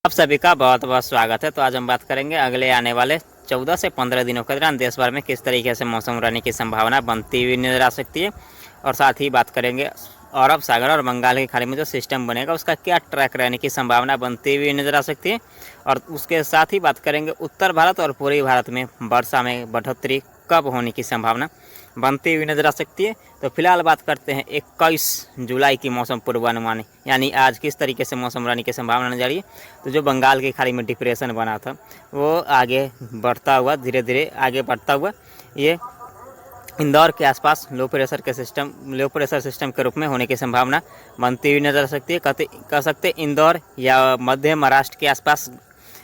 आप सभी का बहुत बहुत स्वागत है। तो आज हम बात करेंगे अगले आने वाले 14 से 15 दिनों के दौरान देश भर में किस तरीके से मौसम रहने की संभावना बनती हुई नजर आ सकती है। और साथ ही बात करेंगे अरब सागर और बंगाल की खाड़ी में जो सिस्टम बनेगा उसका क्या ट्रैक रहने की संभावना बनती हुई नजर आ सकती है। और उसके साथ ही बात करेंगे उत्तर भारत और पूर्वी भारत में वर्षा में बढ़ोतरी कब होने की संभावना बनती हुई नजर आ सकती है। तो फिलहाल बात करते हैं 21 जुलाई की मौसम पूर्वानुमान, यानी आज किस तरीके से मौसम रहने की संभावना नजर आ रही है। तो जो बंगाल की खाड़ी में डिप्रेशन बना था वो आगे बढ़ता हुआ धीरे धीरे आगे बढ़ता हुआ ये इंदौर के आसपास लो प्रेशर सिस्टम के रूप में होने की संभावना बनती हुई नजर आ सकती है। कह सकते इंदौर या मध्य महाराष्ट्र के आसपास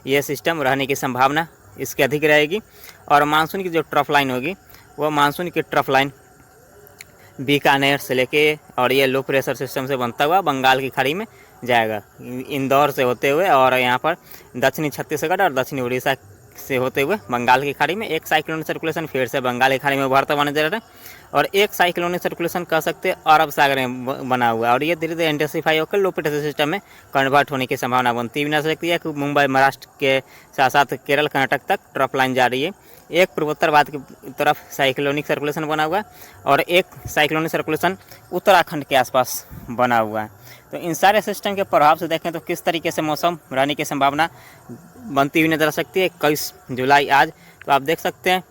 ये सिस्टम रहने की संभावना इसकी अधिक रहेगी। और मानसून की जो ट्रफ लाइन होगी वो मानसून की ट्रफ लाइन बीकानेर से लेके और ये लो प्रेशर सिस्टम से बनता हुआ बंगाल की खाड़ी में जाएगा, इंदौर से होते हुए और यहाँ पर दक्षिणी छत्तीसगढ़ और दक्षिणी उड़ीसा से होते हुए बंगाल की खाड़ी में एक साइक्लोनिक सर्कुलेशन फिर से बंगाल की खाड़ी में उभरता हुआ नजर आ रहा है। और एक साइक्लोनिक सर्कुलेशन कह सकते हैं अरब सागर में बना हुआ है और ये धीरे धीरे इंटेंसिफाई होकर लो प्रेशर सिस्टम में कन्वर्ट होने की संभावना बनती हुई नजर सकती है कि मुंबई महाराष्ट्र के साथ साथ केरल कर्नाटक तक ट्रफ लाइन जा रही है। एक पूर्वोत्तर भारत की तरफ साइक्लोनिक सर्कुलेशन बना हुआ है और एक साइक्लोनिक सर्कुलेशन उत्तराखंड के आसपास बना हुआ है। तो इन सारे सिस्टम के प्रभाव से देखें तो किस तरीके से मौसम रहने की संभावना बनती हुई नजर आ सकती है 21 जुलाई आज। तो आप देख सकते हैं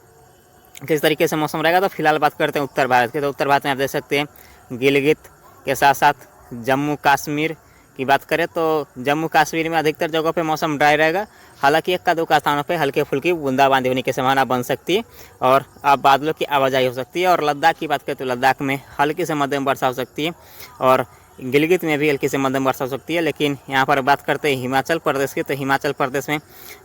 किस तरीके से मौसम रहेगा। तो फिलहाल बात करते हैं उत्तर भारत की। तो उत्तर भारत में आप देख सकते हैं गिलगित के साथ साथ जम्मू कश्मीर की बात करें तो जम्मू कश्मीर में अधिकतर जगहों पे मौसम ड्राई रहेगा, हालांकि एक दो स्थानों पे हल्के फुल्की बूंदाबांदी होने की संभावना बन सकती है और अब बादलों की आवाजाही हो सकती है। और लद्दाख की बात करें तो लद्दाख में हल्की से मध्यम वर्षा हो सकती है और गिलगित में भी हल्की से मध्यम वर्षा हो सकती है। लेकिन यहाँ पर बात करते हैं हिमाचल प्रदेश की, तो हिमाचल प्रदेश में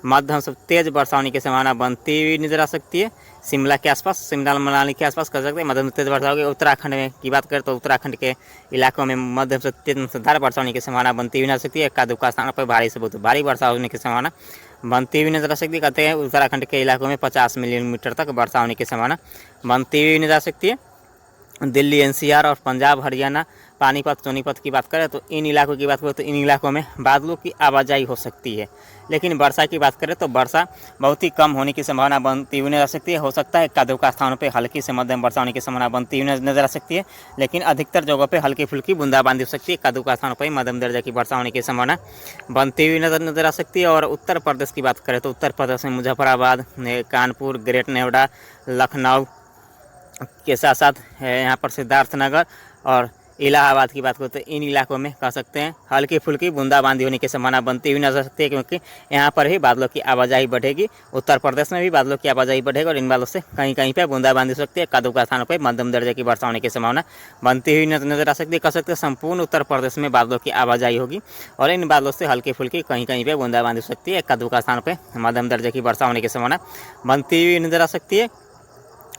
मध्यम से तेज वर्षा होने की संभावना बनती हुई नजर आ सकती है। शिमला के आसपास, शिमला मनाली के आसपास कर सकते हैं मध्यम से तेज वर्षा होगी। उत्तराखंड में की बात करें तो उत्तराखंड के इलाकों में मध्यम से तेज मूसलाधार वर्षा होने की संभावना बनती हुई नजर आ सकती है। एका दुक्का स्थानों पर भारी से बहुत भारी वर्षा होने की संभावना बनती हुई नजर आ सकती है। कहते हैं उत्तराखंड के इलाकों में 50 मिलीमीटर तक वर्षा होने की संभावना बनती हुई नजर आ सकती है। दिल्ली एनसीआर और पंजाब हरियाणा पानीपत सोनीपत की बात करें तो इन इलाकों की बात करें तो इन इलाकों में बादलों की आवाजाही हो सकती है। लेकिन वर्षा की बात करें तो वर्षा बहुत ही कम होने की संभावना बनती हुई नजर आ सकती है। हो सकता है एका दुक्का स्थानों पर हल्की से मध्यम वर्षा होने की संभावना बनती हुई नजर आ सकती है, लेकिन अधिकतर जगहों पर हल्की फुल्की बूंदाबांदी हो सकती है। एका दुक्का स्थानों पर मध्यम दर्जे की वर्षा होने की संभावना बनती हुई नजर आ सकती है। और उत्तर प्रदेश की बात करें तो उत्तर प्रदेश में मुजफ्फराबाद, कानपुर, ग्रेट नोएडा, लखनऊ के साथ साथ यहाँ पर सिद्धार्थनगर और इलाहाबाद की बात करते हैं, इन इलाकों में कह सकते हैं हल्की फुल्की बूंदाबांदी होने की संभावना बनती हुई नजर सकती है, क्योंकि यहाँ पर ही बादलों की आवाजाही बढ़ेगी। उत्तर प्रदेश में भी बादलों की आवाजाही बढ़ेगी और इन बादलों से कहीं कहीं पर बूंदाबांदी हो सकती है। एका दुक्का स्थानों पर मध्यम दर्जे की वर्षा होने की संभावना बनती हुई नजर आ सकती है। कह सकते हैं संपूर्ण उत्तर प्रदेश में बादलों की आवाजाही होगी और इन बादलों से हल्की फुल्की कहीं कहीं पर बूंदाबांदी हो सकती है। एका दुक्का स्थानों पर मध्यम दर्जे की वर्षा होने की संभावना बनती हुई नजर आ सकती है।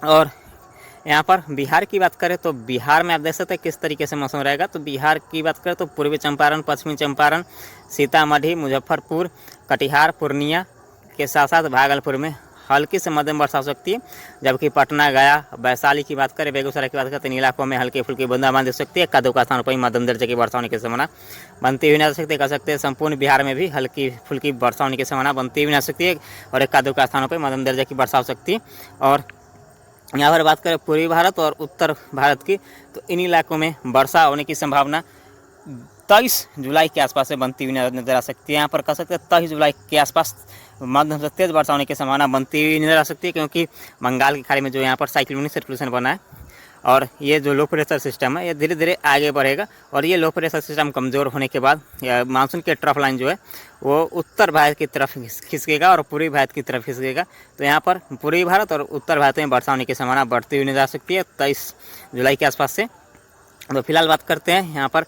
और यहाँ पर बिहार की बात करें तो बिहार में आप देख सकते हैं किस तरीके से मौसम रहेगा। तो बिहार की बात करें तो पूर्वी चंपारण, पश्चिमी चंपारण, सीतामढ़ी, मुजफ्फरपुर, कटिहार, पूर्णिया के साथ साथ भागलपुर में हल्की से मध्यम वर्षा हो सकती है। जबकि पटना, गया, वैशाली की बात करें, बेगूसराय की बात करें तो इन इलाकों में हल्की फुल्की बूंदाबांदी हो सकती है। एका दुक्का स्थानों पर मध्यम दर्जे की वर्षा होने की संभावना बनती हुई नजर सकती है। कह सकते हैं संपूर्ण बिहार में भी हल्की फुल्की वर्षा होने की संभावना बनती हुई नजर सकती है और एका दुक्का स्थानों पर मध्यम दर्जे की वर्षा हो सकती है। और यहाँ पर बात करें पूर्वी भारत और उत्तर भारत की, तो इन इलाकों में वर्षा होने की संभावना 23 जुलाई के आसपास से बनती हुई नजर आ सकती है। यहाँ पर कह सकते हैं 23 जुलाई के आसपास मध्यम से तेज वर्षा होने की संभावना बनती हुई नजर आ सकती है, क्योंकि बंगाल की खाड़ी में जो यहाँ पर साइक्लोनिक सर्कुलेशन बना है और ये जो लो प्रेशर सिस्टम है ये धीरे धीरे आगे बढ़ेगा। और ये लो प्रेशर सिस्टम कमज़ोर होने के बाद मानसून के ट्रफ लाइन जो है वो उत्तर भारत की तरफ खिसकेगा और पूर्वी भारत की तरफ खिसकेगा। तो यहाँ पर पूर्वी भारत और उत्तर भारत में वर्षा होने की संभावना बढ़ती हुई नजर आ सकती है 23 जुलाई के आसपास से। तो फिलहाल बात करते हैं यहाँ पर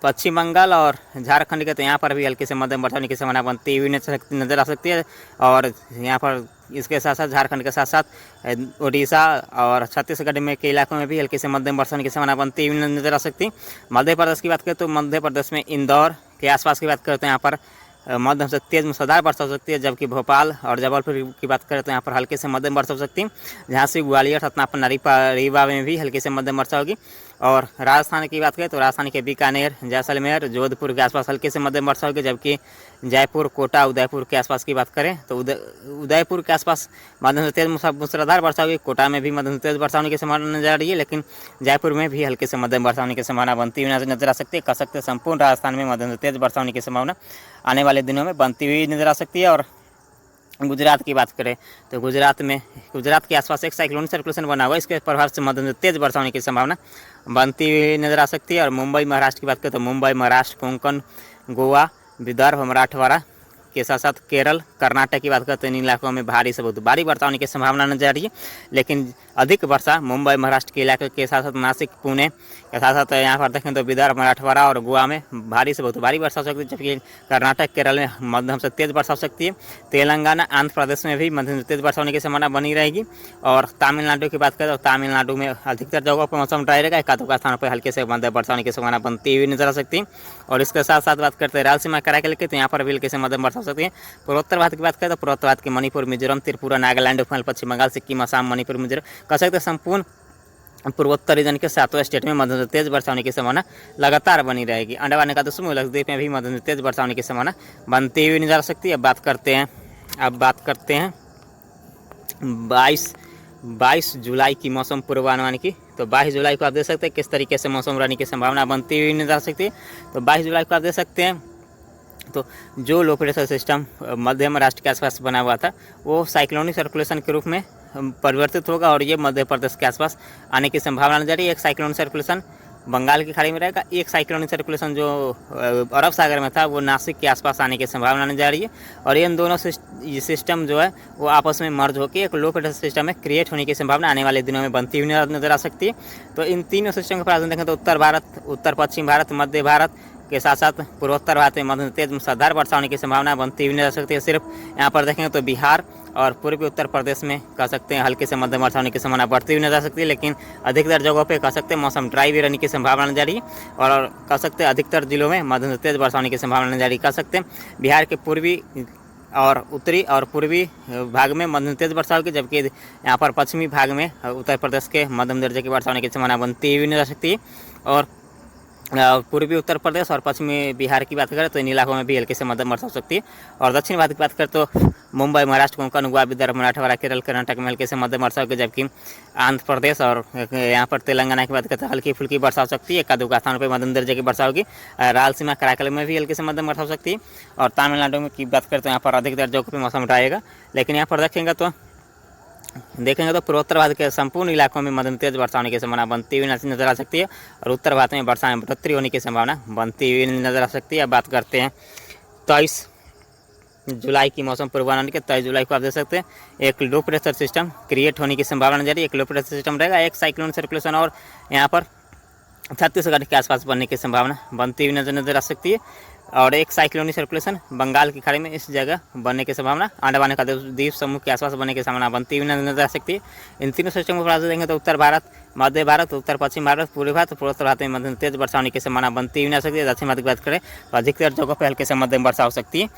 पश्चिम बंगाल और झारखंड के, तो यहाँ पर भी हल्की से मध्यम वर्षा होने की संभावना बनती हुई नजर आ सकती है। और यहाँ पर इसके साथ साथ झारखंड के साथ साथ उड़ीसा और छत्तीसगढ़ में के इलाकों में भी हल्की से मध्यम वर्षा होने की संभावना बनती हुई नजर आ सकती है। मध्य प्रदेश की बात करें तो मध्य प्रदेश में इंदौर के आसपास की बात करते हैं यहाँ पर मध्यम से तेज मूसलाधार वर्षा हो सकती है। जबकि भोपाल और जबलपुर की बात करें तो यहाँ पर हल्के से मध्यम वर्षा हो सकती है। झांसी, ग्वालियर, सतना, रीवा में भी हल्की से मध्यम वर्षा होगी। और राजस्थान की बात करें तो राजस्थान के बीकानेर, जैसलमेर, जोधपुर के आसपास हल्की से मध्यम वर्षा होगी, जबकि जयपुर, कोटा, उदयपुर के आसपास की बात करें तो उदयपुर के आसपास मध्यम से तेज मूसलाधार वर्षा होगी। कोटा में भी मध्यम से तेज वर्षा होने की संभावना नजर आ रही है, लेकिन जयपुर में भी हल्की से मध्यम वर्षा होने की संभावना बनती हुई नजर आ सकती है। कह सकते हैं संपूर्ण राजस्थान में मध्यम से तेज वर्षा होने की संभावना आने वाले दिनों में बनती हुई नजर आ सकती है। और गुजरात की बात करें तो गुजरात के आसपास एक साइक्लोनिक सर्कुलेशन बना हुआ है, इसके प्रभाव से मध्यम से तेज वर्षा होने की संभावना बनती हुई नजर आ सकती है। और मुंबई महाराष्ट्र की बात करें तो मुंबई, महाराष्ट्र, कोंकण, गोवा, विदर्भ, मराठवाड़ा के साथ साथ केरल, कर्नाटक की बात करते हैं, इन इलाकों में भारी से बहुत भारी वर्षा होने की संभावना नजर आ रही है। लेकिन अधिक वर्षा मुंबई, महाराष्ट्र के इलाके के साथ साथ नासिक, पुणे के साथ साथ यहाँ पर देखें तो विदर्भ, मराठवाड़ा और गोवा में भारी से बहुत भारी वर्षा हो सकती है, जबकि कर्नाटक, केरल में मध्यम से तेज वर्षा हो सकती है। तेलंगाना, आंध्र प्रदेश में भी मध्यम से तेज वर्षा होने की संभावना बनी रहेगी। और तमिलनाडु की बात करें तो तमिलनाडु में अधिकतर जगहों पर मौसम ड्राई रहेगा, एकाध स्थानों पर हल्के से मध्यम वर्षा होने की संभावना बनती हुई नजर आ सकती है। और इसके साथ साथ बात करते हैं रायलसीमा कराके लेके तो यहाँ पर भी हल्के से मध्यम वर्षा हो सकती है। पूर्वोत्तर भारत की बात करें तो पूर्वोत्तर भारत के मणिपुर, मिजोरम, त्रिपुरा, नागालैंड, पश्चिम बंगाल, सिक्किम, असम, मणिपुर, मिजोरम कह सकते हैं संपूर्ण पूर्वोत्तर रीजन के 7 स्टेट में मध्यम से तेज वर्षा होने की संभावना लगातार बनी रहेगी। अंडमान निकोबार समूह लक्षद्वीप में भी मध्यम से तेज वर्षा होने की संभावना बनती हुई नजर आ सकती है। अब बात करते हैं 22 जुलाई की मौसम पूर्वानुमान की। तो 22 जुलाई को आप देख सकते हैं किस तरीके से मौसम रहने की संभावना बनती हुई नजर आ सकती है। तो 22 जुलाई को आप देख सकते हैं तो जो लो प्रेशर सिस्टम मध्य महाराष्ट्र के आसपास बना हुआ था वो साइक्लोनिक सर्कुलेशन के रूप में परिवर्तित होगा और ये मध्य प्रदेश के आसपास आने की संभावना नजर रही है। एक साइक्लोनिक सर्कुलेशन बंगाल की खाड़ी में रहेगा, एक साइक्लोनिक सर्कुलेशन जो अरब सागर में था वो नासिक के आसपास आने की संभावना नजर आ रही है। और इन दोनों सिस्टम जो है वो आपस में मर्ज होकर एक लो प्रेशर सिस्टम में क्रिएट होने की संभावना आने वाले दिनों में बनती हुई नजर आ सकती है। तो इन तीनों सिस्टम के प्रावधान देखें तो उत्तर भारत, उत्तर पश्चिम भारत, मध्य भारत के साथ साथ पूर्वोत्तर भारत में मध्यम तेज मूसलाधार वर्षा होने की संभावना बनती हुई नजर आ सकती है। सिर्फ यहाँ पर देखेंगे तो बिहार और पूर्वी उत्तर प्रदेश में कह सकते हैं हल्के से मध्यम वर्षा होने की संभावना बढ़ती हुई नजर आ सकती है, लेकिन अधिकतर जगहों पे कह सकते हैं मौसम ड्राई भी रहने की संभावना नजर रही है। और कह सकते हैं अधिकतर जिलों में मध्यम से तेज वर्षा होने की संभावना नजर रही। कह सकते हैं बिहार के पूर्वी और उत्तरी और पूर्वी भाग में मध्यम तेज वर्षा होगी, जबकि यहाँ पर पश्चिमी भाग में उत्तर प्रदेश के मध्यम दर्जे की वर्षा होने की संभावना बनती हुई नजर आ सकती है। और पूर्वी उत्तर प्रदेश और पश्चिमी बिहार की बात करें तो इन इलाकों में भी हल्के से मध्यम वर्षा हो सकती है। और दक्षिण भारत की बात करें तो मुंबई, महाराष्ट्र, कोंकण, गोवा, विदर्भ, मराठवाड़ा, केरल, कर्नाटक में हल्के से मध्यम वर्षा होगी, जबकि आंध्र प्रदेश और यहाँ पर तेलंगाना की बात करें तो हल्की फुल्की वर्षा हो सकती है। एकाध स्थानों पर मध्यम दर्जे की वर्षा होगी। रायलसीमा, कराकल में भी हल्के से मध्यम वर्षा हो सकती है। और तमिलनाडु की बात करें तो यहाँ पर अधिकतर जगहों पर मौसम रहेगा, लेकिन यहाँ पर देखेंगे तो पूर्वोत्तर भारत के संपूर्ण इलाकों में मध्यम तेज वर्षा होने की संभावना बनती हुई नजर आ सकती है। और उत्तर भारत में वर्षा में बढ़ोतरी होने की संभावना बनती हुई नजर आ सकती है। अब बात करते हैं 23 जुलाई की मौसम पूर्वानुमान के। 23 जुलाई को आप देख सकते हैं एक लो प्रेशर सिस्टम क्रिएट होने की संभावना नजर रही है। एक लो प्रेशर सिस्टम रहेगा, एक साइक्लोन सर्कुलेशन और यहाँ पर छत्तीसगढ़ के आसपास बनने की संभावना बनती हुई नजर आ सकती है। और एक साइक्लोनिक सर्कुलेशन बंगाल की खाड़ी में इस जगह बनने की संभावना, अंडमान निकोबार द्वीप समूह के आसपास बनने की संभावना बनती हुई नजर आ सकती है। इन तीनों सिस्टम को प्राप्त देंगे तो उत्तर भारत, मध्य भारत, उत्तर पश्चिम भारत, पूर्वी भारत, पूर्वोत्तर भारत में मध्यम तेज वर्षा होने की संभावना बनती हुई नजर आ सकती है। दक्षिण भारत की बात करें तो अधिकतर जगहों पर हल्के से मध्यम वर्षा हो सकती है।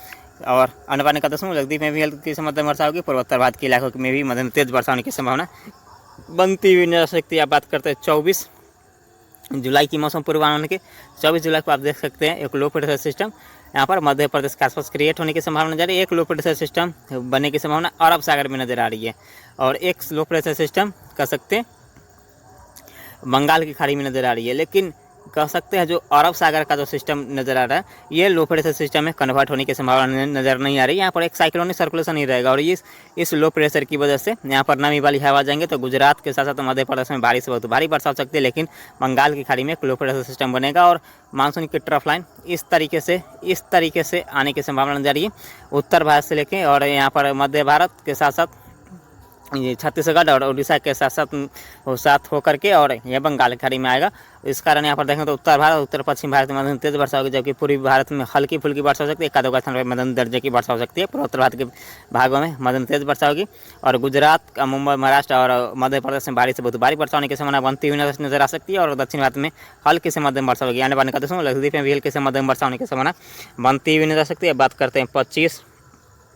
और अंडमान निकोबार समूह लक्षद्वीप में भी हल्की से मध्यम वर्षा होगी। पूर्वोत्तर भारत के इलाकों में भी मध्यम तेज वर्षा होने की संभावना बनती हुई नजर आ सकती है। आप बात करते हैं 24 जुलाई की मौसम पूर्वानुमान के। 24 जुलाई को आप देख सकते हैं एक लो प्रेशर सिस्टम यहाँ पर मध्य प्रदेश के आसपास क्रिएट होने की संभावना नजर आ रही है। एक लो प्रेशर सिस्टम बनने की संभावना अरब सागर में नजर आ रही है। और एक लो प्रेशर सिस्टम कह सकते हैं बंगाल की खाड़ी में नजर आ रही है, लेकिन कह सकते हैं जो अरब सागर का जो सिस्टम नज़र आ रहा है ये लो प्रेशर सिस्टम में कन्वर्ट होने की संभावना नज़र नहीं आ रही। यहाँ पर एक साइक्लोनिक सर्कुलेशन ही रहेगा और इस लो प्रेशर की वजह से यहाँ पर नमी वाली हवा जाएंगे तो गुजरात के साथ साथ मध्य प्रदेश में बारिश बहुत भारी वर्षा हो सकती है। लेकिन बंगाल की खाड़ी में एक लो प्रेशर सिस्टम बनेगा और मानसून की ट्रफ लाइन इस तरीके से आने की संभावना नजर आ रही है उत्तर भारत से लेके और यहाँ पर मध्य भारत के साथ साथ ये छत्तीसगढ़ और उड़ीसा के साथ होकर के और यह बंगाल की खाड़ी में आएगा। इस कारण यहाँ पर देखें तो उत्तर भारत, उत्तर पश्चिम भारत में मध्यम तेज वर्षा होगी, जबकि पूर्वी भारत में हल्की फुल्की वर्षा हो सकती है। एकाध स्थान पर मध्यम दर्जे की वर्षा हो सकती है। पूर्वोत्तर भारत के भागों में मध्यम तेज वर्षा होगी और गुजरात, मुंबई, महाराष्ट्र और मध्य प्रदेश में भारी से बहुत भारी वर्षा होने की संभावना बनती हुई नजर आ सकती है। और दक्षिण भारत में हल्की से मध्यम वर्षा होगी। अंडमान निकोबार समूह लक्षद्वीप में भी हल्की से मध्यम वर्षा होने की संभावना बनती हुई नजर आ सकती है। बात करते हैं 25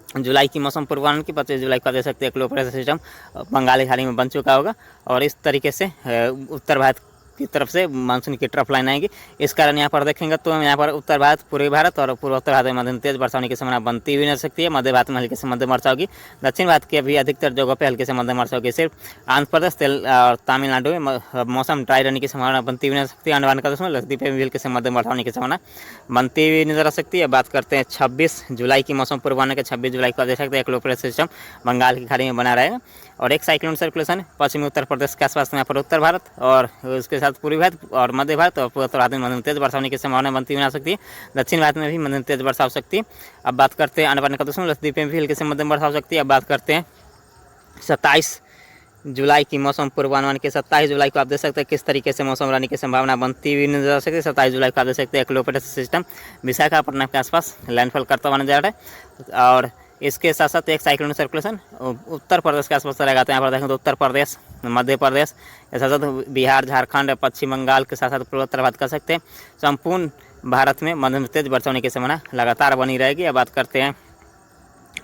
जुलाई की मौसम पूर्वानुमान की। 25 जुलाई को दे सकते हैं एक लो प्रेशर सिस्टम बंगाल की खाड़ी में बन चुका होगा और इस तरीके से उत्तर भारत की तरफ से मानसून की ट्रफ लाइन आएगी। इस कारण यहाँ पर देखेंगे तो यहाँ पर उत्तर भारत, पूर्वी भारत और पूर्वोत्तर भारत में मध्यम तेज वर्षा होने की संभावना बनती हुई नजर सकती है। मध्य भारत में हल्की से मध्यम वर्षा होगी। दक्षिण भारत के भी अधिकतर जगहों पर हल्की से मध्यम वर्षा होगी। सिर्फ आंध्र प्रदेश और तमिलनाडु में मौसम ड्राई रहने की संभावना बनती हुई नजर सकती है। अंडमान निकोबार में लक्षद्वीप में भी हल्की से मध्यम वर्षा होने की संभावना बनती हुई नजर आ सकती है। बात करते हैं 26 जुलाई की मौसम पूर्वानुमान के। 26 जुलाई को आप देख सकते हैं एक लो प्रेशर सिस्टम बंगाल की खाड़ी में बना रहेगा और एक साइक्लोन सर्कुलेशन पश्चिमी उत्तर प्रदेश के आसपास यहाँ पर उत्तर भारत और उसके साथ पूर्वी भारत और मध्य भारत और पूर्वोत्तर भारत में मध्यम तेज वर्षा होने की संभावना बनती हुई आ सकती है। दक्षिण भारत में भी मध्यम तेज वर्षा हो सकती है। अब बात करते हैं अंडमान निकोबार लक्षद्वीप में भी हल्की से मध्यम वर्षा हो सकती है। अब बात करते हैं 27 जुलाई की मौसम पूर्वानुमान के। 27 जुलाई को आप देख सकते हैं किस तरीके से मौसम रहने की संभावना बनती हुई नजर आ सकती है। 27 जुलाई को आप देख सकते हैं एक लो प्रेशर सिस्टम विशाखापट्टनम के आसपास लैंडफॉल करता हुआ नजर आ रहा है और इसके साथ साथ एक साइक्लोन सर्कुलेशन उत्तर प्रदेश के आसपास रहेगा। तो यहाँ पर देखें तो उत्तर प्रदेश, मध्य प्रदेश के साथ साथ बिहार, झारखंड, पश्चिम बंगाल के साथ साथ पूर्वोत्तर भारत कर सकते हैं। संपूर्ण भारत में मध्यम तेज वर्षा होने की संभावना लगातार बनी रहेगी। अब बात करते हैं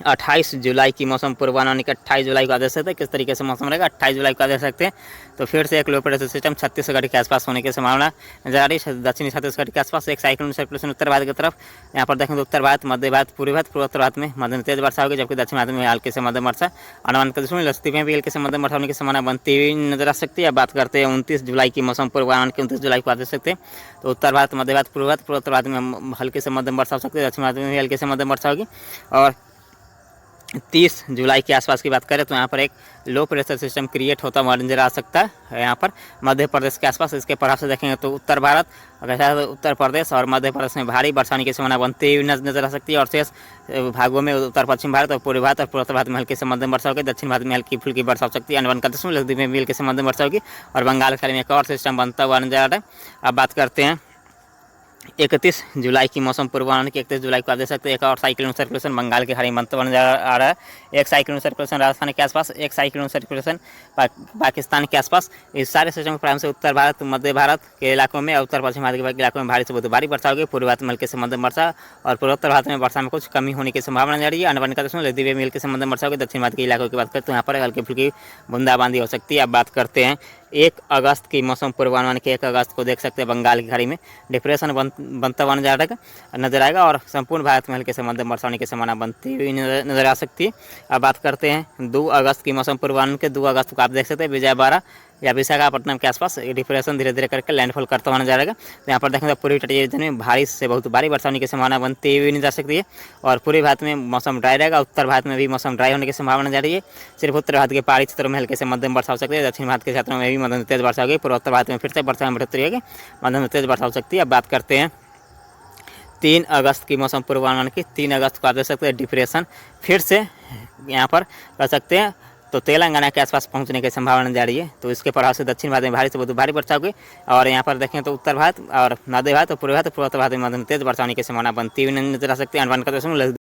28 जुलाई की मौसम पूर्वानुमान के। 28 जुलाई को आप देख सकते हैं किस तरीके से मौसम रहेगा। 28 जुलाई को आप देख सकते हैं तो फिर से एक लो प्रेशर सिस्टम छत्तीसगढ़ के आसपास होने की संभावना नजर आ रही है। दक्षिणी छत्तीसगढ़ के आसपास एक साइक्लोन सर्कुलेशन उत्तर भारत की तरफ। यहाँ पर देखें तो उत्तर भारत, मध्य भारत, पूर्वी भारत, पूर्वोत्तर भारत में मध्यम तेज वर्षा होगी, जबकि दक्षिण भारत में हल्की से मध्यम वर्षा। अंडमान निकोबार लक्षद्वीप में भी हल्की से मध्यम वर्षा होने की संभावना बनती हुई नजर आ सकती है। बात करते हैं 29 जुलाई की मौसम पूर्वानुमान की। 29 जुलाई को आप देख सकते हैं तो उत्तर भारत, मध्य भारत, पूर्वी भारत, पूर्वोत्तर भारत में हल्की से मध्यम वर्षा हो सकती है। दक्षिण भारत में भी हल्की से मध्यम वर्षा होगी। और 30 जुलाई के आसपास की बात करें तो यहाँ पर एक लो प्रेशर सिस्टम क्रिएट होता हुआ नजर आ सकता है यहाँ पर मध्य प्रदेश के आसपास। इसके प्रभाव से देखेंगे तो उत्तर भारत, उत्तर प्रदेश और मध्य प्रदेश में भारी वर्षा होने की संभावना बनती हुई नजर आ सकती है। और शेष भागों में उत्तर पश्चिम भारत और पूर्वी भारत और पूर्वोत्तर भारत में हल्की से मध्यम वर्षा होगी। दक्षिण भारत में हल्की फुल्की वर्षा हो सकती है। अंडमान निकोबार लक्षद्वीप में भी हल्की से मध्यम वर्षा होगी और बंगाल की खाड़ी में एक और सिस्टम बनता हुआ नजर आ रहा है। अब बात करते हैं 31 जुलाई की मौसम पूर्वानुमान की। 31 जुलाई को आप देख सकते हैं एक और साइक्लोन सर्कुलेशन बंगाल की खाड़ी में बनता हुआ नजर आ रहा है। एक साइक्लोन सर्कुलेशन राजस्थान के आसपास, एक साइक्लोन सर्कुलेशन पाकिस्तान के आसपास। इस सारे सिस्टम के प्रभाव से उत्तर भारत, मध्य भारत के इलाकों में और उत्तर पश्चिम भारत के इलाकों में भारी से बहुत भारी वर्षा होगी। पूर्वी भारत में हल्के से मध्यम वर्षा और पूर्वोत्तर भारत में वर्षा में कुछ कमी होने की संभावना नजर आ रही है। अंडमान निकोबार लक्षद्वीप में हल्के से मध्यम वर्षा होगी। दक्षिण भारत के इलाकों की बात करें तो यहाँ पर हल्की फुल्की बूंदाबांदी हो सकती है। अब बात करते हैं 1 अगस्त की मौसम पूर्वानुमान के। 1 अगस्त को देख सकते हैं बंगाल की खाड़ी में डिप्रेशन बनता हुआ नजर आएगा और संपूर्ण भारत में हल्के से मध्यम वर्षा होने की संभावना बनती हुई नजर आ सकती है। अब बात करते हैं 2 अगस्त की मौसम पूर्वानुमान के। 2 अगस्त को आप देख सकते हैं विजयवाड़ा या विशाखापट्टनम के आसपास डिप्रेशन धीरे धीरे करके लैंडफॉल करता हुआ नजर आएगा। तो यहाँ पर देखेंगे तो पूर्वी तटीय रीजन में भारी से बहुत भारी वर्षा होने की संभावना बनती हुई नजर आ सकती है और पूर्वी भारत में मौसम ड्राई रहेगा। उत्तर भारत में भी मौसम ड्राई होने की संभावना नजर आ रही है। सिर्फ उत्तर भारत के पहाड़ी क्षेत्रों में हल्के से मध्यम वर्षा हो सकती है। दक्षिण भारत के क्षेत्रों में भी मध्यम तेज वर्षा होगी। पूर्वोत्तर भारत में फिर से वर्षा में बढ़ोतरी होगी, मध्यम तेज वर्षा हो सकती है। अब बात करते हैं 3 अगस्त की मौसम पूर्वानुमान की। 3 अगस्त को आप देख सकते हैं डिप्रेशन फिर से यहाँ पर कर सकते हैं तो तेलंगाना के आसपास पहुंचने की संभावना जा रही है। तो इसके प्रभाव से दक्षिण भारत में भारी से बहुत भारी वर्षा होगी और यहाँ पर देखें तो उत्तर भारत और मध्य भारत और पूर्वी भारत और पूर्वोत्तर भारत में मध्यम तेज वर्षा होने की संभावना बनती हुई नजर आ सकती है। अंडमान निकोबार